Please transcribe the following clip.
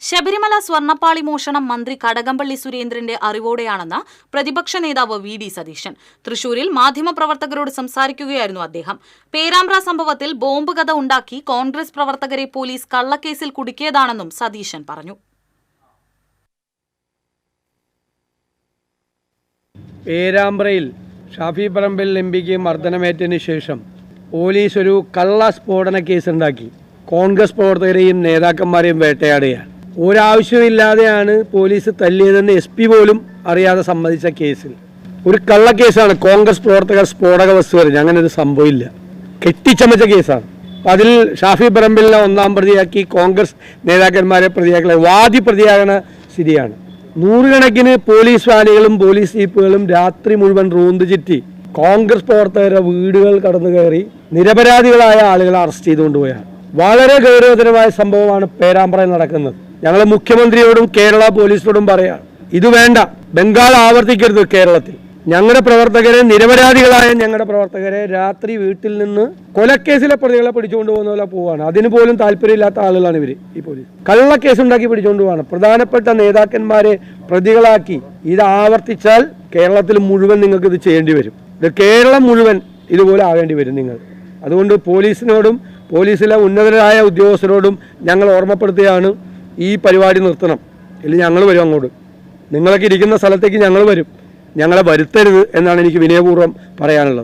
ശബരിമല സ്വർണ്ണപ്പാളി മോഷണം മന്ത്രി കടകംപള്ളി സുരേന്ദ്രന്റെ അറിവോടെയാണെന്ന് പ്രതിപക്ഷ നേതാവ് വി.ഡി. സതീശൻ. തൃശൂരിൽ മാധ്യമപ്രവർത്തകരോട് സംസാരിക്കുകയായിരുന്നു അദ്ദേഹം. പേരാമ്പ്ര സംഭവത്തിൽ ബോംബ് കഥ ഉണ്ടാക്കി കോൺഗ്രസ് പ്രവർത്തകരെ പോലീസ് കള്ളക്കേസിൽ കുടുക്കിയതാണെന്നും സതീശൻ പറഞ്ഞു. പേരാമ്പ്രയിൽ ഷാഫി പറമ്പിൽ എംപിക്ക് മർദ്ദനമേറ്റതിന് ശേഷം പോലീസ് ഒരു കള്ള സ്ഫോടന കേസുണ്ടാക്കി കോൺഗ്രസ് പ്രവർത്തകരെയും നേതാക്കന്മാരെയും വേട്ടയാടുകയാണ്. ഒരാവശ്യമില്ലാതെയാണ് പോലീസ് തല്ലിയതെന്ന് SP പോലും അറിയാതെ സമ്മതിച്ച കേസിൽ ഒരു കള്ളക്കേസാണ്. കോൺഗ്രസ് പ്രവർത്തകർ സ്ഫോടക വസ്തു വരെ അങ്ങനെ ഒരു സംഭവമില്ല, കെട്ടിച്ചമച്ച കേസാണ്. അതിൽ ഷാഫി പറമ്പിലിനെ 1-ാം പ്രതിയാക്കി കോൺഗ്രസ് നേതാക്കന്മാരെ പ്രതിയാക്കി വാദി പ്രതിയാകുന്ന സ്ഥിതിയാണ്. നൂറുകണക്കിന് പോലീസ് വാനുകളും പോലീസ് ജീപ്പുകളും രാത്രി മുഴുവൻ റോന്ത് ചുറ്റി കോൺഗ്രസ് പ്രവർത്തകരുടെ വീടുകൾ കടന്നു കയറി നിരപരാധികളായ ആളുകളെ അറസ്റ്റ് ചെയ്തുകൊണ്ടുപോയാണ്. വളരെ ഗൗരവതരമായ സംഭവമാണ് പേരാമ്പ്രയിൽ നടക്കുന്നത്. ഞങ്ങൾ മുഖ്യമന്ത്രിയോടും കേരള പോലീസിനോടും പറയാം, ഇത് വേണ്ട, ബംഗാൾ ആവർത്തിക്കരുത്. കേരളത്തിൽ ഞങ്ങളുടെ പ്രവർത്തകരെ, നിരപരാധികളായ ഞങ്ങളുടെ പ്രവർത്തകരെ രാത്രി വീട്ടിൽ നിന്ന് കൊലക്കേസിലെ പ്രതികളെ പിടിച്ചുകൊണ്ട് പോകുന്ന പോലെ പോവാണ്. അതിന് പോലും താല്പര്യമില്ലാത്ത ആളുകളാണ് ഇവർ. ഈ പോലീസ് കള്ളക്കേസുണ്ടാക്കി പിടിച്ചുകൊണ്ട് പോവാണ്. പ്രധാനപ്പെട്ട നേതാക്കന്മാരെ പ്രതികളാക്കി. ഇത് ആവർത്തിച്ചാൽ കേരളത്തിൽ മുഴുവൻ നിങ്ങൾക്ക് ഇത് ചെയ്യേണ്ടി വരും. ഇത് കേരളം മുഴുവൻ ഇതുപോലെ ആകേണ്ടി വരും നിങ്ങൾ. അതുകൊണ്ട് പോലീസിനോടും പോലീസിലെ ഉന്നതരായ ഉദ്യോഗസ്ഥരോടും ഞങ്ങൾ ഓർമ്മപ്പെടുത്തുകയാണ്, ഈ പരിപാടി നിർത്തണം. ഇല്ലെങ്കിൽ ഞങ്ങൾ വരും അങ്ങോട്ട്. നിങ്ങളൊക്കെ ഇരിക്കുന്ന സ്ഥലത്തേക്ക് ഞങ്ങൾ വരും. ഞങ്ങളെ വരുത്തരുത് എന്നാണ് എനിക്ക് വിനയപൂർവ്വം പറയാനുള്ളത്.